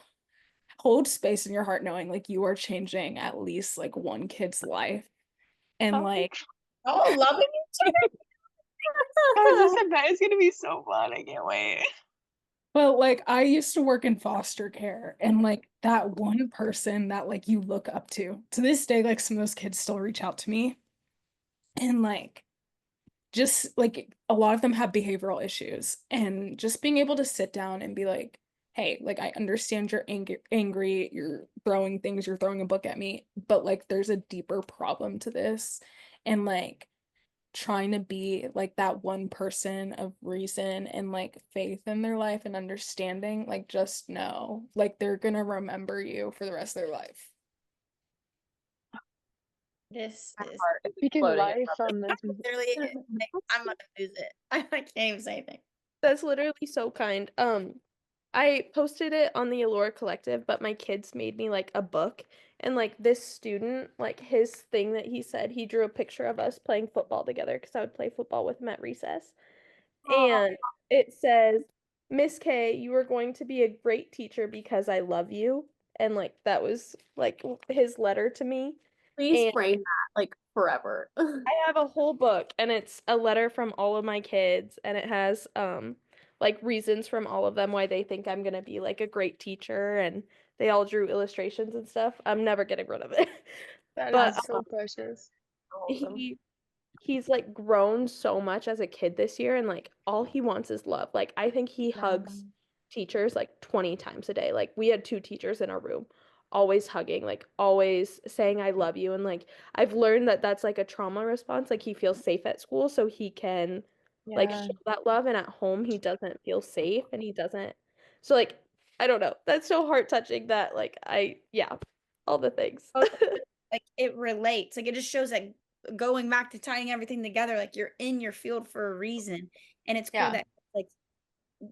hold space in your heart knowing like you are changing at least like one kid's life. And oh, like Oh, loving each guys, this other. event is gonna be so fun. I can't wait. but like I used to work in foster care, and like that one person that like you look up to this day, like some of those kids still reach out to me. And like just like a lot of them have behavioral issues, and just being able to sit down and be like, hey, like I understand you're angry, you're throwing things, you're throwing a book at me, but like there's a deeper problem to this. And like trying to be like that one person of reason and like faith in their life and understanding, like just know like they're gonna remember you for the rest of their life. This My is heart is Speaking exploding. life on this. literally like, I'm gonna lose it. I can't even say anything. That's literally so kind. I posted it on the Allure Collective, but my kids made me like a book. And like this student, like his thing that he said, he drew a picture of us playing football together because I would play football with him at recess. And it says, Miss K, you are going to be a great teacher because I love you. And like that was like his letter to me. Please And frame that like forever. I have a whole book and it's a letter from all of my kids and it has like reasons from all of them why they think I'm gonna be like a great teacher, and they all drew illustrations and stuff. I'm never getting rid of it. That But is so precious. Awesome. he's like grown so much as a kid this year, and like all he wants is love. Like I think he hugs teachers like 20 times a day. Like we had 2 teachers in our room, always hugging, like always saying I love you. And like I've learned that that's like a trauma response. Like he feels safe at school so he can like Yeah. show that love, and at home he doesn't feel safe and he doesn't. So like I don't know. That's so heart touching that like all the things. Like it relates. Like it just shows that going back to tying everything together, like you're in your field for a reason. And it's cool Yeah. that like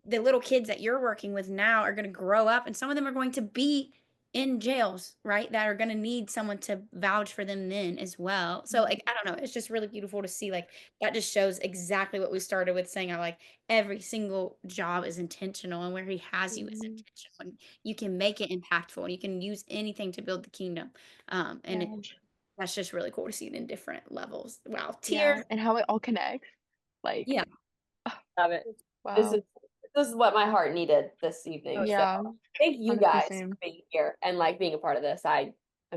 the little kids that you're working with now are going to grow up, and some of them are going to be in jails, right? That are going to need someone to vouch for them then as well. So like I don't know, it's just really beautiful to see. Like that just shows exactly what we started with saying. I like every single job is intentional, and where he has you is Mhm. intentional, and you can make it impactful, and you can use anything to build the kingdom. And that's just really cool to see it in different levels. Wow, Yeah, tears. and how it all connects. Like, Yeah. Love it. wow. This is what my heart needed this evening. So Yeah, thank you honestly, guys same. for being here and like being a part of this. I'm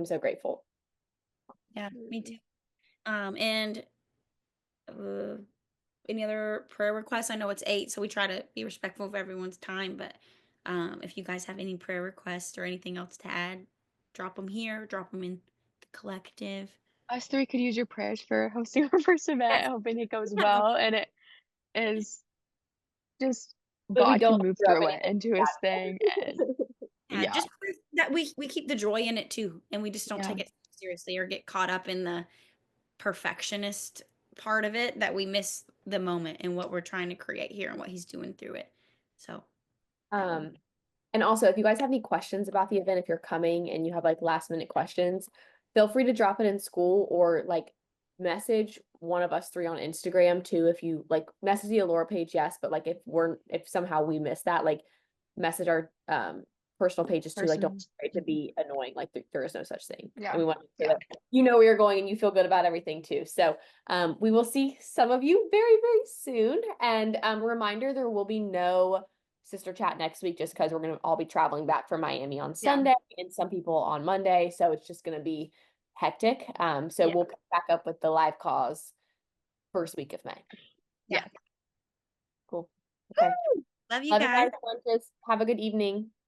so grateful. Yeah, me too. And uh, any other prayer requests? I know it's 8, so we try to be respectful of everyone's time. But if you guys have any prayer requests or anything else to add, drop them here, drop them in the collective. Us three could use your prayers for hosting our first event, Yes. hoping it goes Yeah. well, and it is just But we God don't can move rub through it it and do his thing, and Yeah, yeah, just proof that we keep the joy in it too, and we just don't yeah, take it seriously or get caught up in the perfectionist part of it, that we miss the moment and what we're trying to create here and what he's doing through it. So And also, if you guys have any questions about the event, if you're coming and you have like last minute questions, feel free to drop it in school or like message one of us 3 on Instagram too. If you like message the Allure page, yes, but like if somehow we miss that, like message our personal pages too. Like don't be personally, afraid to be annoying. Like there is no such thing. Yeah. And we want to make sure that you know where you're going and you feel good about everything too. So we will see some of you very, very soon. And reminder, there will be no sister chat next week just because we're going to all be traveling back from Miami on Sunday and some people on Monday. So it's just going to be hectic. So we'll pick back up with the live calls first week of May. Yeah. Cool. Okay. love you Love you guys. guys. Have a good evening.